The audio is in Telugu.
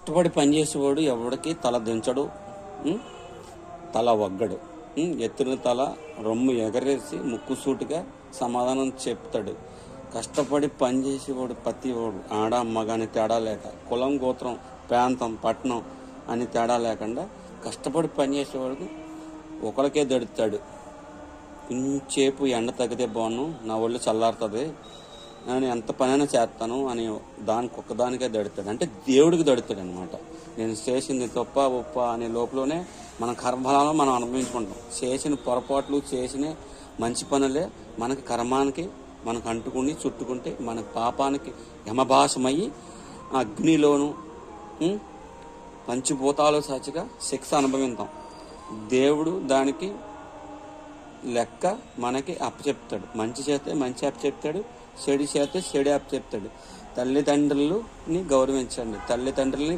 కష్టపడి పనిచేసేవాడు ఎవడికి తల దించడు, తల వగ్గడు. ఎత్తున తల రొమ్ము ఎగరేసి ముక్కుసూటిగా సమాధానం చెప్తాడు. కష్టపడి పనిచేసేవాడు ప్రతివాడు, ఆడ మగాని తేడా లేక, కులం గోత్రం ప్రాంతం పట్టణం అని తేడా లేకుండా కష్టపడి పనిచేసేవాడు ఒకరికే దడుతాడు. కొంచెంసేపు ఎండ తగ్గితే బాగున్నాను, నా ఒళ్ళు చల్లారుతుంది, నేను ఎంత పనైనా చేస్తాను అని దానికి ఒక్కదానికే దడుతాడు. అంటే దేవుడికి దడుతాడు అనమాట. నేను చేసింది తప్ప ఒప్ప అనే లోపలనే మన కర్మలను మనం అనుభవించుకుంటాం. చేసిన పొరపాట్లు, చేసిన మంచి పనులే మనకి కర్మానికి మనకు అంటుకుని చుట్టుకుంటే మన పాపానికి యమభాసమయ్యి అగ్నిలోను పంచిభూతాలు సాచిగా శిక్ష అనుభవిస్తాం. దేవుడు దానికి లెక్క మనకి అప్పచెప్తాడు. మంచి చేస్తే మంచి అప్పచెప్తాడు, చెడు చేస్తే చెడు అప్పచెప్తాడు. తల్లిదండ్రులని గౌరవించండి, తల్లిదండ్రులని